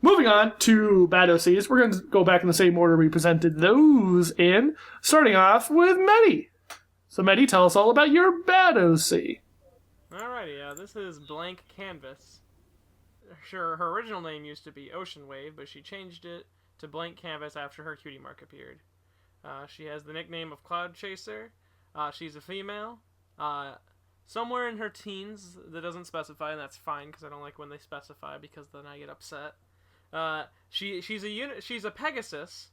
moving on to bad OCs. We're going to go back in the same order we presented those in, starting off with Medi. So, Medi, tell us all about your bad OC. Alrighty, this is Blank Canvas. Sure, her original name used to be Ocean Wave, but she changed it to Blank Canvas after her cutie mark appeared. She has the nickname of Cloud Chaser. She's a female. Somewhere in her teens, that doesn't specify, and that's fine, because I don't like when they specify, because then I get upset. She's a Pegasus.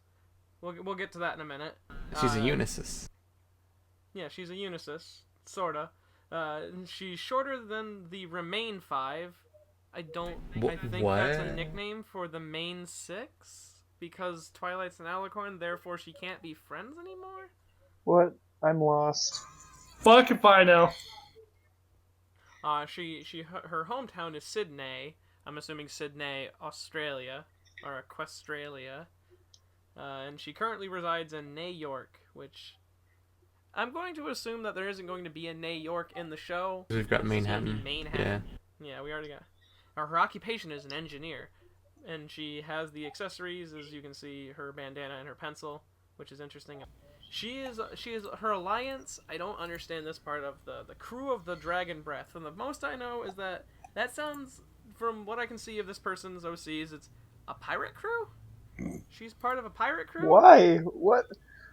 We'll get to that in a minute. She's a Unisys. Yeah, she's a Unisys, sorta. She's shorter than the Remain 5. I think what? That's a nickname for the main 6? Because Twilight's an alicorn, therefore she can't be friends anymore? What? I'm lost. Fuck if I know. Her hometown is Sydney. I'm assuming Sydney, Australia, or Equestralia. And she currently resides in New York, which I'm going to assume that there isn't going to be a New York in the show. We've got Manhattan. Yeah, we already got. Her occupation is an engineer, and she has the accessories, as you can see, her bandana and her pencil, which is interesting. She is her alliance. I don't understand this part of the crew of the Dragon Breath, and the most I know is that sounds, from what I can see of this person's OCs, it's a pirate crew. She's part of a pirate crew. Why? What?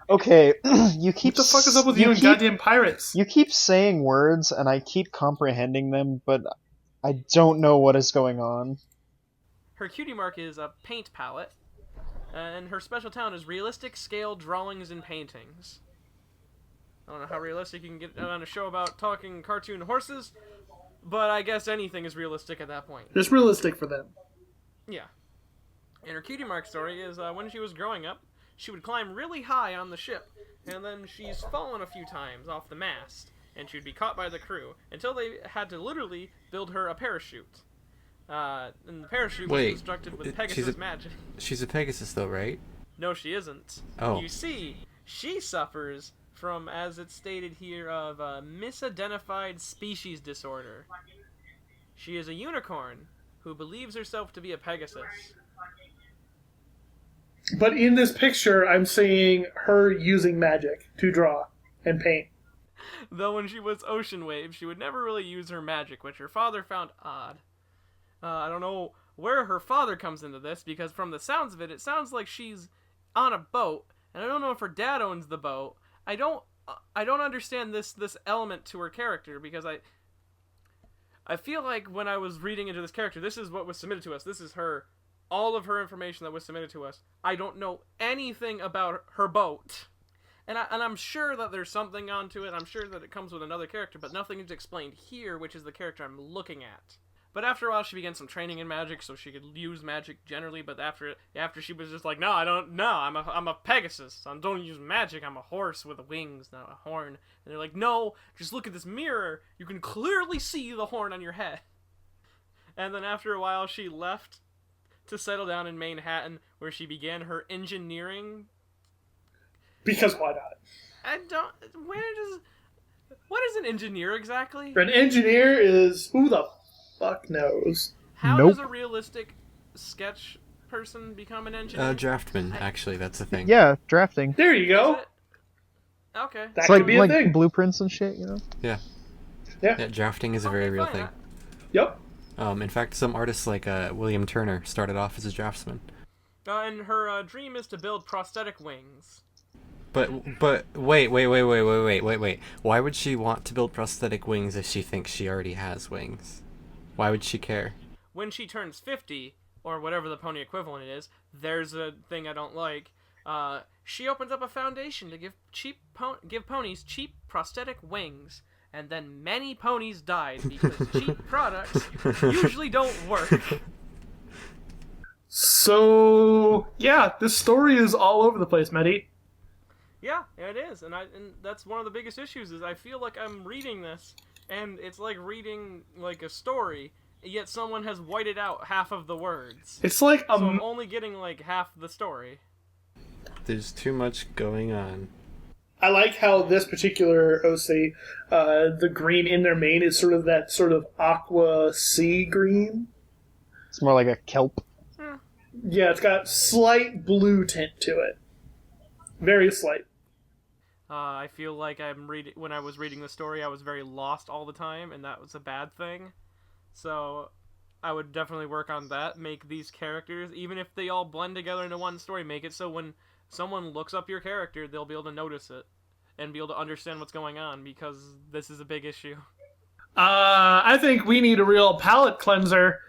Okay, you keep. What the fuck is up with you and goddamn pirates? You keep saying words, and I keep comprehending them, but I don't know what is going on. Her cutie mark is a paint palette, and her special talent is realistic scale drawings and paintings. I don't know how realistic you can get on a show about talking cartoon horses, but I guess anything is realistic at that point. It's realistic for them. Yeah. And her cutie mark story is when she was growing up, she would climb really high on the ship, and then she's fallen a few times off the mast, and she'd be caught by the crew, until they had to literally build her a parachute. And the parachute was constructed with Pegasus magic. She's a Pegasus, though, right? No, she isn't. Oh. You see, she suffers from, as it's stated here, of a misidentified species disorder. She is a unicorn who believes herself to be a Pegasus. But in this picture, I'm seeing her using magic to draw and paint. Though when she was Ocean Wave, she would never really use her magic, which her father found odd. I don't know where her father comes into this, because from the sounds of it, it sounds like she's on a boat, and I don't know if her dad owns the boat. I don't understand this element to her character, because I feel like when I was reading into this character, this is what was submitted to us. This is all of her information that was submitted to us. I don't know anything about her boat. And I'm sure that there's something onto it. I'm sure that it comes with another character, but nothing is explained here, which is the character I'm looking at. But after a while, she began some training in magic, so she could use magic generally. But after she was just like, no, I'm a Pegasus. I don't use magic. I'm a horse with wings, not a horn. And they're like, no, just look at this mirror. You can clearly see the horn on your head. And then after a while, she left to settle down in Manhattan, where she began her engineering. Because why not? What is an engineer exactly? An engineer is who the fuck knows. How does a realistic sketch person become an engineer? Draftman, actually, that's the thing. Yeah, drafting. There you go. Okay. That It's could be a like thing. blueprints and shit, you know? Yeah, drafting is a very real thing. Yep. In fact, some artists like William Turner started off as a draftsman. And her dream is to build prosthetic wings. But wait. Why would she want to build prosthetic wings if she thinks she already has wings? Why would she care? When she turns 50, or whatever the pony equivalent is, there's a thing I don't like. She opens up a foundation to give ponies cheap prosthetic wings. And then many ponies died because cheap products usually don't work. So, yeah, this story is all over the place, Medi. Yeah, it is, and that's one of the biggest issues. Is I feel like I'm reading this, and it's like reading like a story, yet someone has whited out half of the words. It's like so I'm only getting like half the story. There's too much going on. I like how this particular OC, the green in their mane is sort of that sort of aqua sea green. It's more like a kelp. Yeah, it's got slight blue tint to it. Very slight. I feel like when I was reading the story, I was very lost all the time, and that was a bad thing. So I would definitely work on that. Make these characters, even if they all blend together into one story, make it so when someone looks up your character, they'll be able to notice it and be able to understand what's going on, because this is a big issue. I think we need a real palate cleanser.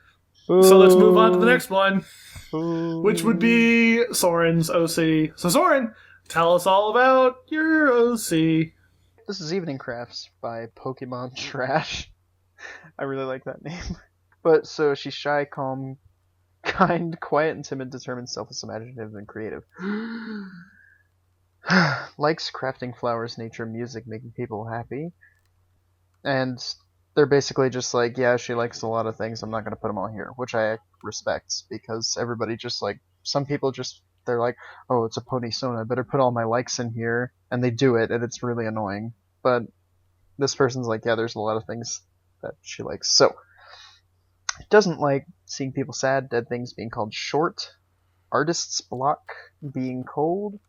So let's move on to the next one, which would be Soren's OC. So Soren, tell us all about your OC. This is Evening Crafts by Pokemon Trash. I really like that name. But so she's shy, calm, kind, quiet, and timid, determined, selfless, imaginative, and creative. Likes crafting flowers, nature, music, making people happy. And they're basically just like, yeah, she likes a lot of things, I'm not going to put them all here, which I respect, because everybody just like, some people just, they're like, oh, it's a pony sona, I better put all my likes in here, and they do it, and it's really annoying. But this person's like, yeah, there's a lot of things that she likes. So, doesn't like seeing people sad, dead things being called short, artist's block being cold,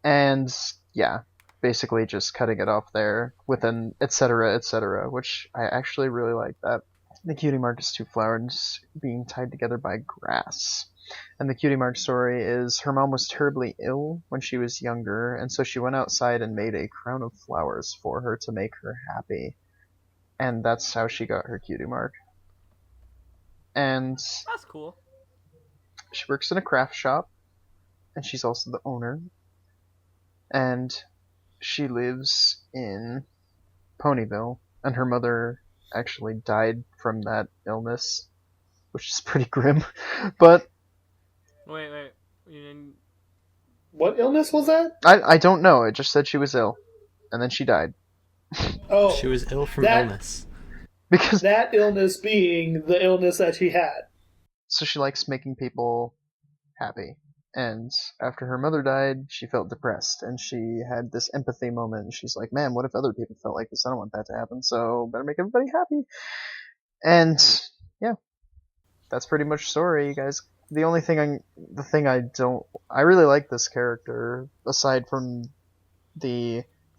and yeah, basically just cutting it off there with an etc., which I actually really like that. The cutie mark is two flowers being tied together by grass. And the cutie mark story is her mom was terribly ill when she was younger, and so she went outside and made a crown of flowers for her to make her happy. And that's how she got her cutie mark. And That's cool. she works in a craft shop, and she's also the owner. And she lives in Ponyville, and her mother actually died from that illness, which is pretty grim. But Wait. You didn't... What illness was that? I don't know. It just said she was ill, and then she died. Oh, She was ill from that- illness. Because that illness being the illness that she had. so she likes making people happy. And after her mother died, she felt depressed, and she had this empathy moment. And she's like, man, what if other people felt like this? I don't want that to happen, so better make everybody happy. And yeah, that's pretty much the story, you guys. The thing I really like this character, aside from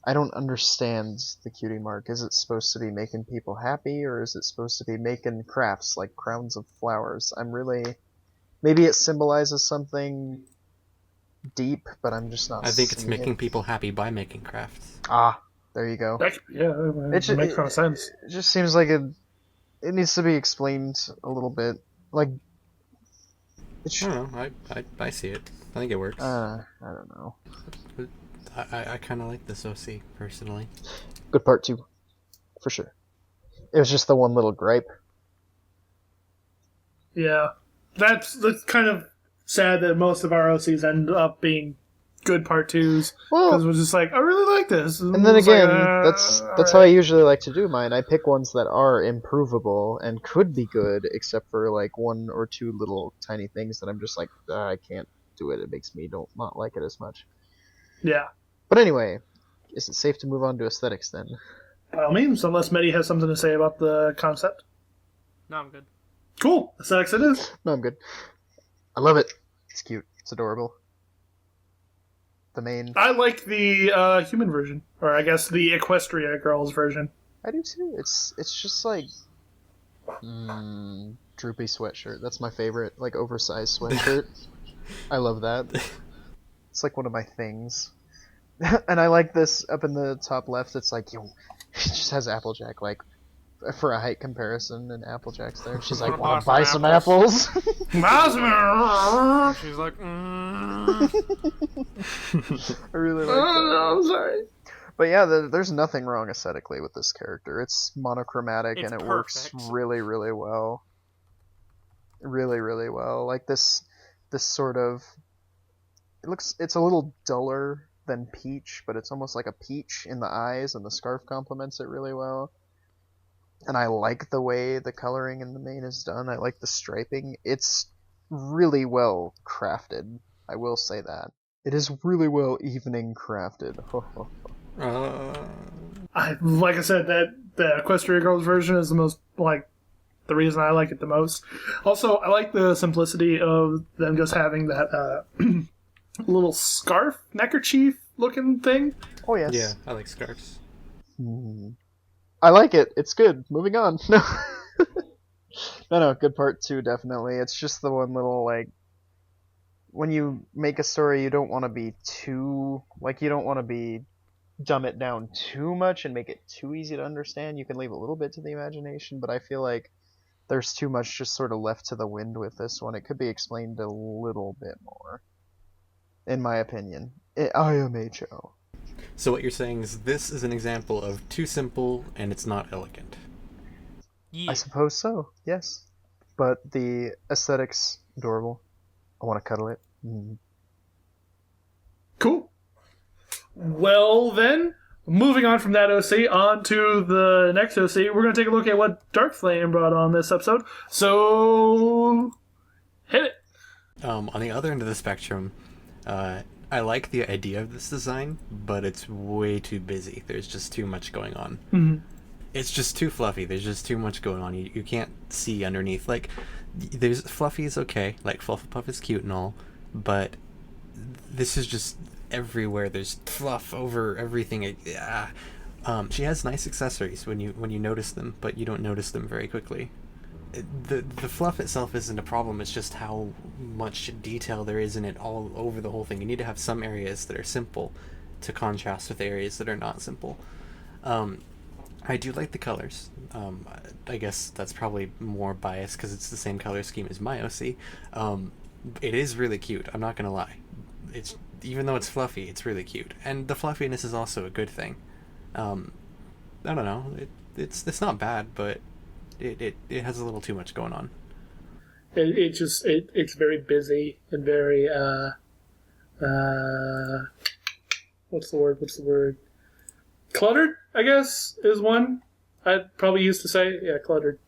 I don't understand the cutie mark. Is it supposed to be making people happy, or is it supposed to be making crafts, like crowns of flowers? Maybe it symbolizes something deep, but I'm just not I think it's seeing making it. people happy by making crafts. Ah, there you go. Yeah, It it makes no sense. It just seems like it needs to be explained a little bit. Like, it I should, don't know. I see it. I think it works. I don't know. I kind of like this OC, personally. Good part too, for sure. It was just the one little gripe. Yeah, that's kind of sad that most of our OCs end up being good part twos, because Well, we're just like, I really like this, and then it's like, again, that's how I alright. usually like to do mine. I pick ones that are improvable and could be good, except for like one or two little tiny things that I'm just like, I can't do it. It makes me not like it as much. Yeah, But anyway, is it safe to move on to aesthetics then? by all means, unless Medi has something to say about the concept. No, I'm good. Cool, aesthetics it is. No, I'm good. I love it. It's cute. It's adorable. The main... I like the human version, or I guess the Equestria girls version. I do too. It's just like... droopy sweatshirt. That's my favorite, like, oversized sweatshirt. I love that. It's like one of my things. And I like this up in the top left. It's like, yo, it just has Applejack, like, for a height comparison, and Applejack's there. She's like, wanna buy some apples? She's like, I really like that. Oh, I'm sorry. But yeah, there's nothing wrong aesthetically with this character. It's monochromatic It's and it works perfect. really, really well. Really, really well. Like this sort of... It's a little duller than peach, but it's almost like a peach in the eyes, and the scarf complements it really well. And I like the way the coloring in the mane is done. I like the striping. It's really well crafted. I will say that. It is really well evening crafted. Uh, Like I said, that the Equestria girls version is the most like the reason I like it the most. Also, I like the simplicity of them just having that little scarf, neckerchief looking thing. Oh yes. Yeah, I like scarves. I like it. It's good. Moving on. No. No, good part 2, definitely. It's just the one little, like, when you make a story, you don't want to be too, like, you don't want to be dumb it down too much and make it too easy to understand. You can leave a little bit to the imagination, but I feel like there's too much just sort of left to the wind with this one. It could be explained a little bit more, in my opinion. IMHO. So what you're saying is this is an example of too simple and it's not elegant. Yeah. I suppose so, yes. But the aesthetic's adorable. I want to cuddle it. Cool. Well, then, moving on from that OC on to the next OC, we're going to take a look at what Darkflame brought on this episode. So, hit it. On the other end of the spectrum, I like the idea of this design, but it's way too busy. There's just too much going on. Mm-hmm. It's just too fluffy. There's just too much going on. You can't see underneath. Like, there's Fluffy is okay. Like, Flufflepuff is cute and all, but this is just everywhere. There's fluff over everything. She has nice accessories when you notice them, but you don't notice them very quickly. The fluff itself isn't a problem. It's just how much detail there is in it all over the whole thing. You need to have some areas that are simple to contrast with areas that are not simple. I do like the colors. I guess that's probably more biased because it's the same color scheme as my OC. It is really cute. I'm not gonna lie. It's even though it's fluffy, it's really cute, and the fluffiness is also a good thing. I don't know. It's not bad, but it has a little too much going on. It's very busy and very what's the word? Cluttered, I guess, is one I'd probably used to say. Yeah, cluttered.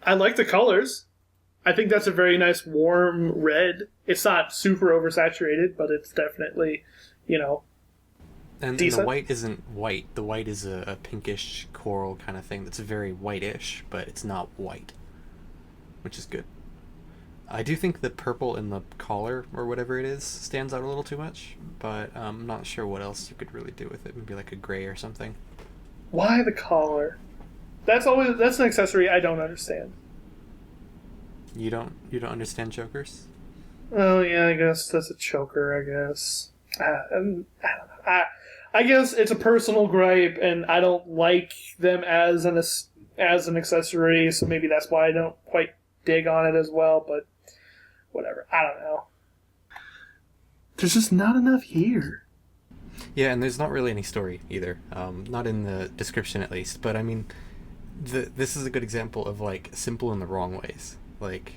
I like the colors. I think that's a very nice warm red. It's not super oversaturated, but it's definitely, And decent. The white isn't white. The white is a pinkish coral kind of thing that's very whitish, but it's not white, which is good. I do think the purple in the collar, or whatever it is, stands out a little too much, but I'm not sure what else you could really do with it. Maybe like a gray or something. Why the collar? That's an accessory I don't understand. You don't understand chokers? Oh yeah, I guess that's a choker. I guess. I don't know. I guess it's a personal gripe, and I don't like them as an accessory. So maybe that's why I don't quite dig on it as well. But whatever. I don't know. There's just not enough here. Yeah, and there's not really any story either. Not in the description at least. But I mean, this is a good example of like simple in the wrong ways. Like,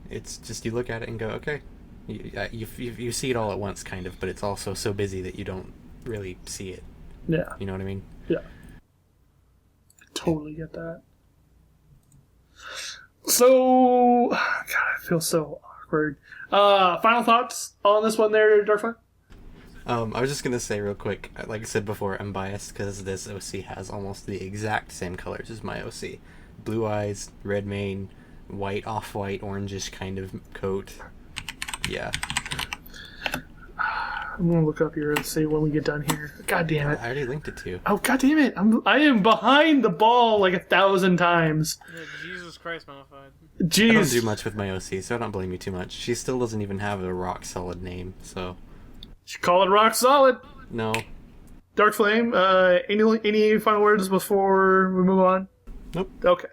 it's just you look at it and go, okay, you see it all at once, kind of, but it's also so busy that you don't really see it. Yeah. You know what I mean? Yeah. I totally get that. So, God, I feel so awkward. Final thoughts on this one there, Darkflame? I was just gonna say real quick, like I said before, I'm biased because this OC has almost the exact same colors as my OC. Blue eyes, red mane, white, off-white, orangish kind of coat. Yeah. I'm gonna look up your OC when we get done here. God damn it. I already linked it to you. Oh, God damn it. I am behind the ball like 1,000 times. Yeah, Jesus Christ, modified. Jeez. I don't do much with my OC, so I don't blame you too much. She still doesn't even have a rock-solid name, so... Should call it rock solid. No. Darkflame, any final words before we move on? Nope. Okay.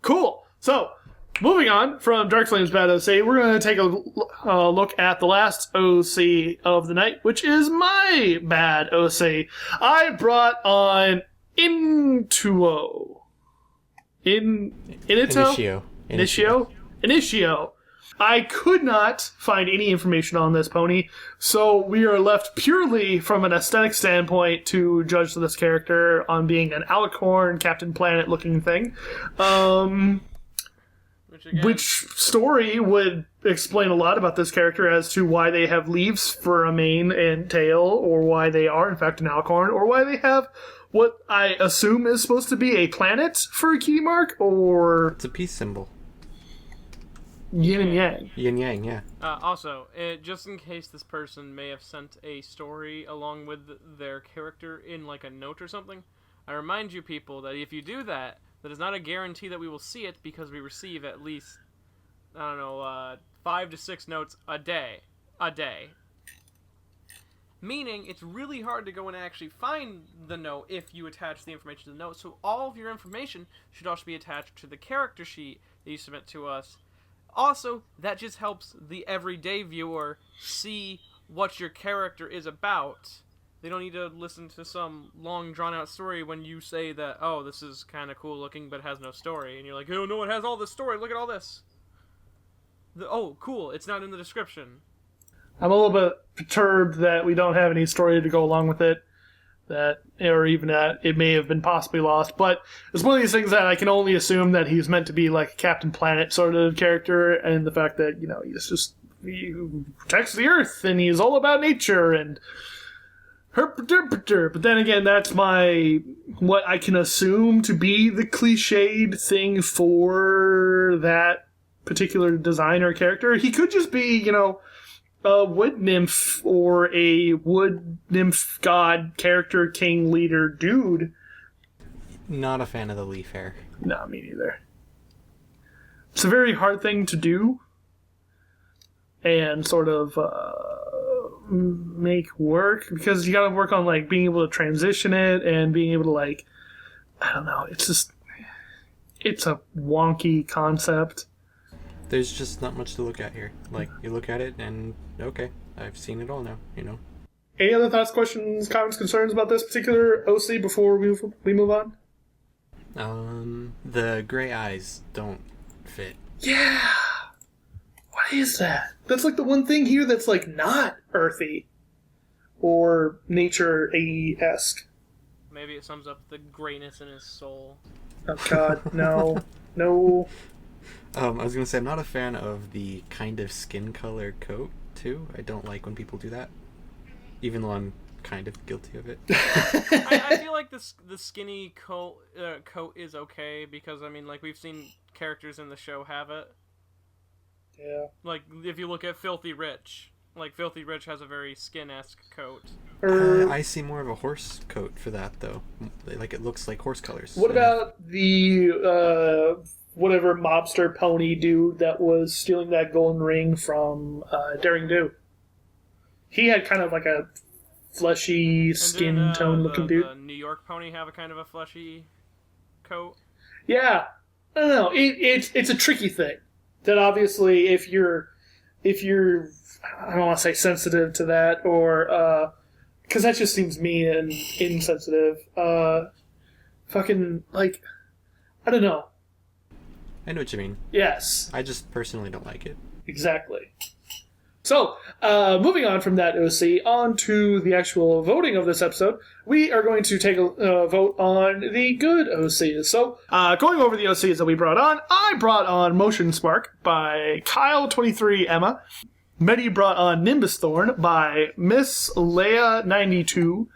Cool. So, moving on from Darkflame's bad OC, we're going to take a look at the last OC of the night, which is my bad OC. I brought on Initio. Initio. I could not find any information on this pony, so we are left purely from an aesthetic standpoint to judge this character on being an alicorn, Captain Planet looking thing. I mean, Which story would explain a lot about this character as to why they have leaves for a mane and tail, or why they are, in fact, an Alcorn, or why they have what I assume is supposed to be a planet for a key mark, or... It's a peace symbol. Yin and yang. Yin yang, yeah. Also, just in case this person may have sent a story along with their character in like a note or something, I remind you people that if you do that, that is not a guarantee that we will see it, because we receive at least, 5 to 6 notes a day. Meaning, it's really hard to go and actually find the note if you attach the information to the note, so all of your information should also be attached to the character sheet that you submit to us. Also, that just helps the everyday viewer see what your character is about. They don't need to listen to some long, drawn-out story when you say that, oh, this is kind of cool looking, but has no story. And you're like, oh, no, it has all this story. Look at all this. Oh, cool. It's not in the description. I'm a little bit perturbed that we don't have any story to go along with it, or even that it may have been possibly lost. But it's one of these things that I can only assume that he's meant to be like a Captain Planet sort of character, and the fact that, he protects the Earth, and he's all about nature, and... But then again, that's what I can assume to be the cliched thing for that particular designer character. He could just be, a wood nymph or a wood nymph god character, king, leader, dude. Not a fan of the leaf hair. Nah, me neither. It's a very hard thing to do and sort of make work, because you gotta work on like being able to transition it and being able to I don't know, it's a wonky concept. There's just not much to look at here. Like, you look at it and, okay, I've seen it all now, Any other thoughts, questions, comments, concerns about this particular OC before we move on? The gray eyes don't fit. Yeah! What is that? That's like the one thing here that's like not earthy or nature-esque. Maybe it sums up the grayness in his soul. Oh god, no. No. I was gonna say, I'm not a fan of the kind of skin color coat, too. I don't like when people do that. Even though I'm kind of guilty of it. I feel like the skinny coat is okay, because, we've seen characters in the show have it. Yeah. Like, if you look at Filthy Rich. Like, Filthy Rich has a very skin-esque coat. I see more of a horse coat for that, though. Like, it looks like horse colors. What about the, whatever mobster pony dude that was stealing that golden ring from Daring Do? He had kind of like a fleshy, skin tone looking dude. The New York pony have a kind of a fleshy coat? Yeah. I don't know. It's a tricky thing. That obviously, if you're, I don't want to say sensitive to that, or, because that just seems mean and insensitive. I don't know. I know what you mean. Yes. I just personally don't like it. Exactly. So, moving on from that OC, on to the actual voting of this episode, we are going to take a vote on the good OCs. So, going over the OCs that we brought on, I brought on Motion Spark by Kyle23 Emma. Medi brought on Nimbus Thorn by Miss Leia92.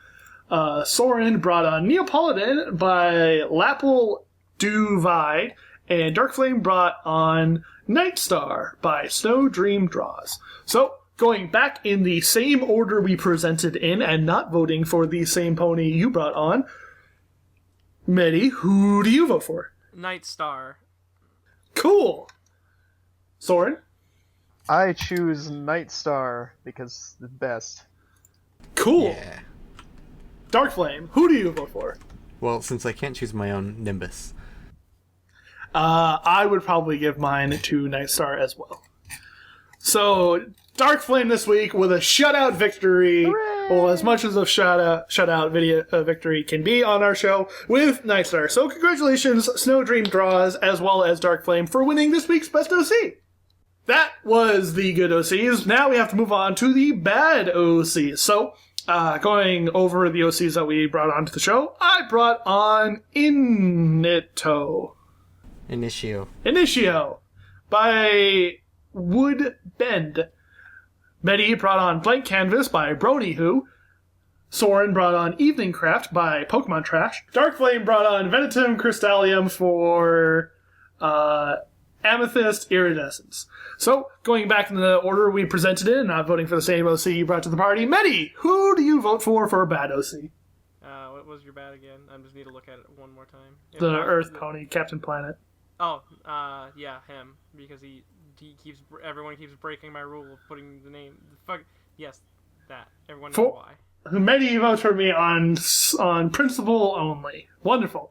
Soren brought on Neapolitan by Lapel Duvide. And Darkflame brought on Night Star by Snow Dream Draws. So, going back in the same order we presented in and not voting for the same pony you brought on, Medi, who do you vote for? Night Star. Cool. Soren? I choose Night Star because the best. Cool. Yeah. Darkflame, who do you vote for? Well, since I can't choose my own Nimbus. I would probably give mine to Night Star as well. So, Darkflame this week with a shutout victory. Hooray! Well, as much as a shutout video victory can be on our show with Night Star. So, congratulations, Snow Dream Draws, as well as Darkflame, for winning this week's Best OC. That was the good OCs. Now we have to move on to the bad OCs. So, going over the OCs that we brought onto the show, I brought on Initio. Initio. by Wood Bend. Medi brought on Blank Canvas by Brony Who. Soren brought on Evening Craft by Pokemon Trash. Darkflame brought on Venetum Crystallium for Amethyst Iridescence. So, going back in the order we presented in, not voting for the same OC you brought to the party. Medi, who do you vote for bad OC? What was your bad again? I just need to look at it one more time. The Earth Pony, Captain Planet. Oh, yeah, him. Because everyone keeps breaking my rule of putting the name. Yes, that. Everyone knows why. Medi votes for me on principle only. Wonderful.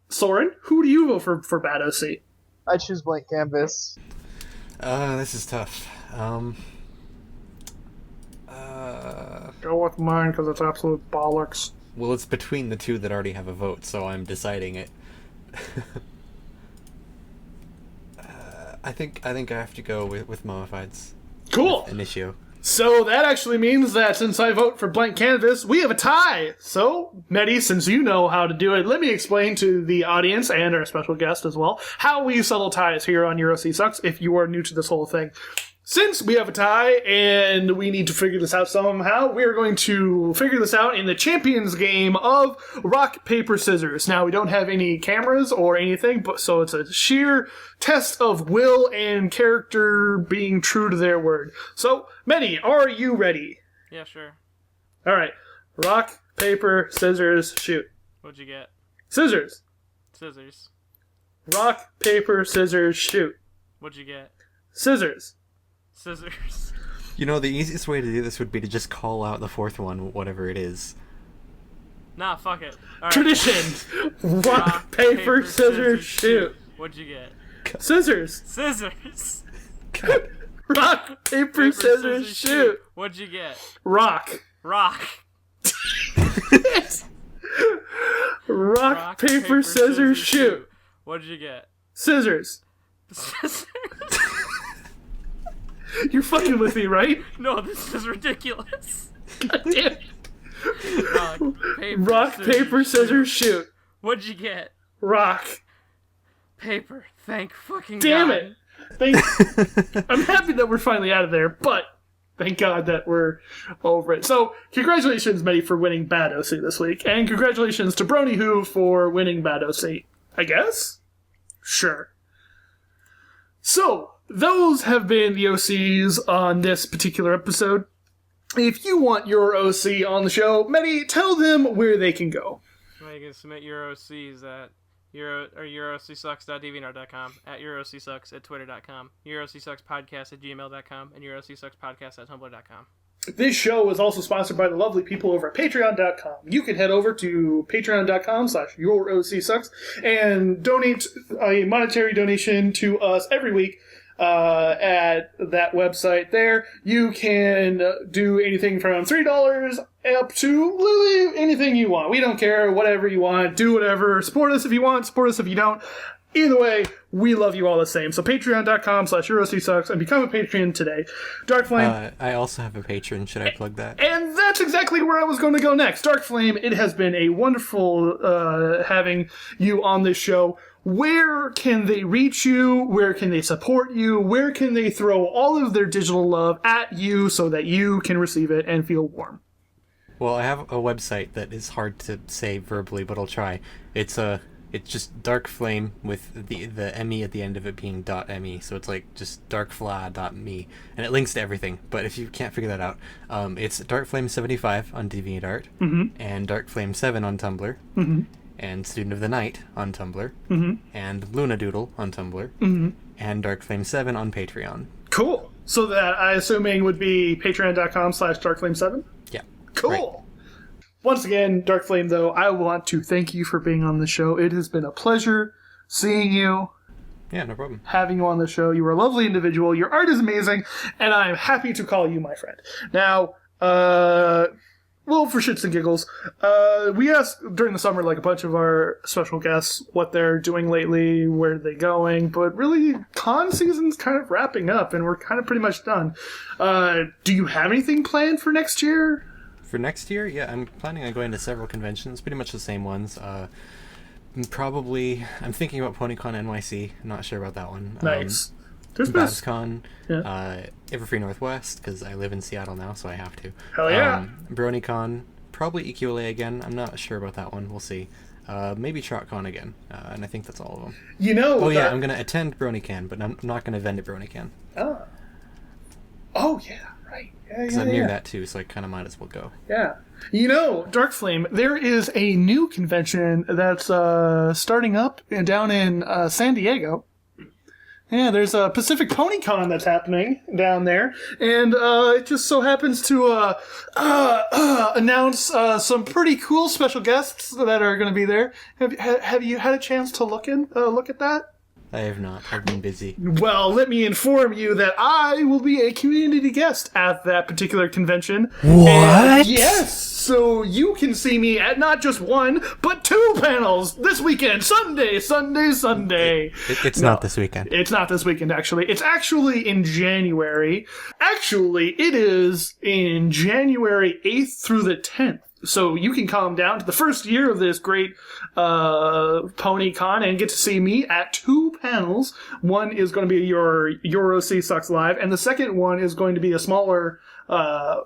Soren, who do you vote for bad OC? I choose Blank Canvas. This is tough. Go with mine because it's absolute bollocks. Well, it's between the two that already have a vote, so I'm deciding it. I think I have to go with Modifieds. Cool. With Initio. So that actually means that since I vote for Blank Canvas, we have a tie. So, Medi, since you know how to do it, let me explain to the audience and our special guest as well how we settle ties here on EuroC Sucks if you are new to this whole thing. Since we have a tie and we need to figure this out somehow, we are going to figure this out in the champions game of rock, paper, scissors. Now, we don't have any cameras or anything, but so it's a sheer test of will and character being true to their word. So, Medi, are you ready? Yeah, sure. All right. Rock, paper, scissors, shoot. What'd you get? Scissors. Scissors. Rock, paper, scissors, shoot. What'd you get? Scissors. Scissors. You know, the easiest way to do this would be to just call out the fourth one, whatever it is. Nah, fuck it. All right. Tradition. Rock, paper, scissors, shoot. What'd you get? Scissors. Scissors. Rock, paper, scissors, shoot. What'd you get? Rock. Rock. Rock, paper, scissors, shoot. What'd you get? Scissors. Scissors. You're fucking with me, right? No, this is ridiculous. God damn. Rock, paper, scissors, shoot. What'd you get? Rock. Paper. Thank fucking Damn God. it. I'm happy that we're finally out of there, but thank God that we're over it. So, congratulations, Medi, for winning Bad OC this week, and congratulations to Brony Who for winning Bad OC. I guess? Sure. So, those have been the OCs on this particular episode. If you want your OC on the show, Medi, tell them where they can go. Well, you can submit your OCs at eurocsucks.deviantart.com, at eurocsucks at twitter.com, eurocsuckspodcast at gmail.com, and eurocsuckspodcast at tumblr.com. This show is also sponsored by the lovely people over at patreon.com. You can head over to patreon.com/YourOCSucks and donate a monetary donation to us every week at that website there. You can do anything from $3 up to literally anything you want. We don't care, whatever you want, do whatever. Support us if you want, support us if you don't. Either way, we love you all the same. So patreon.com/EuroCSucks and become a patron today. Darkflame. I also have a patron. Should I plug that? And that's exactly where I was going to go next. Darkflame, it has been a wonderful having you on this show. Where can they reach you? Where can they support you? Where can they throw all of their digital love at you so that you can receive it and feel warm? Well, I have a website that is hard to say verbally, but I'll try. It's just Darkflame with the ME at the end of it being .me, so it's like just darkfla.me, and it links to everything. But if you can't figure that out, it's Darkflame75 on DeviantArt, and Darkflame7 on Tumblr, and Student of the Night on Tumblr, and Lunadoodle on Tumblr, and Darkflame7 on Patreon. Cool. So that, I assuming, would be patreon.com/Darkflame7? Yeah. Cool. Right. Once again, Darkflame, though, I want to thank you for being on the show. It has been a pleasure seeing you. Yeah, no problem. Having you on the show. You are a lovely individual. Your art is amazing, and I'm happy to call you my friend. Now, well, for shits and giggles, we asked during the summer, like, a bunch of our special guests what they're doing lately, where they're going, but really, con season's kind of wrapping up, and we're kind of pretty much done. Do you have anything planned for next year? For next year, yeah, I'm planning on going to several conventions, pretty much the same ones. I'm thinking about PonyCon NYC. I'm not sure about that one. Nice. There's been BabsCon, yeah. Everfree Northwest, because I live in Seattle now, so I have to. Hell yeah. BronyCon, probably EQLA again. I'm not sure about that one. We'll see. Maybe TrotCon again, and I think that's all of them. You know. Oh yeah, I'm gonna attend BronyCon, but I'm not gonna vend at BronyCon. Oh yeah, right. Yeah, Because I'm near that too, so I kind of might as well go. Yeah. You know, Darkflame, there is a new convention that's starting up down in San Diego. Yeah, there's a Pacific PonyCon that's happening down there, and it just so happens to announce some pretty cool special guests that are going to be there. Have you had a chance to look at that? I have not. I've been busy. Well, let me inform you that I will be a community guest at that particular convention. What? And yes! So you can see me at not just one, but 2 panels this weekend. Sunday. It's not this weekend. It's not this weekend, actually. It's actually in January. Actually, it is in January 8th through the 10th. So you can come down to the first year of this great PonyCon and get to see me at 2 panels. One is going to be your EuroC Sucks Live, and the second one is going to be a smaller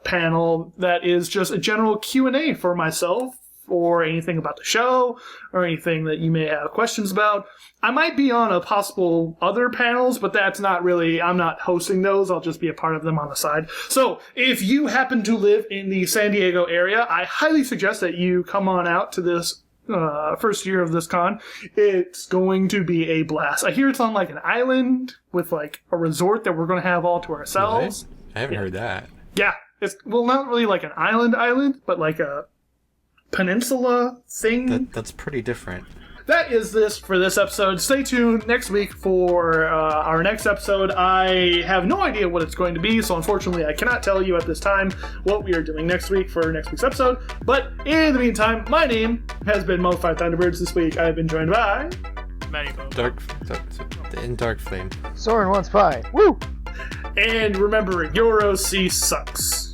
panel that is just a general Q&A for myself or anything about the show or anything that you may have questions about. I might be on a possible other panels, but that's not really, I'm not hosting those. I'll just be a part of them on the side. So if you happen to live in the San Diego area, I highly suggest that you come on out to this first year of this con. It's going to be a blast. I hear it's on like an island with like a resort that we're going to have all to ourselves. What? I haven't heard that. Yeah. It's, well, not really like an island, but like a peninsula thing. That's pretty different. That is this for this episode. Stay tuned next week for our next episode. I have no idea what it's going to be, so unfortunately I cannot tell you at this time what we are doing next week for next week's episode. But in the meantime, my name has been Mo5 Thunderbirds. This week I've been joined by... Darkflame. Soren wants pie. Woo! And remember, EuroC sucks.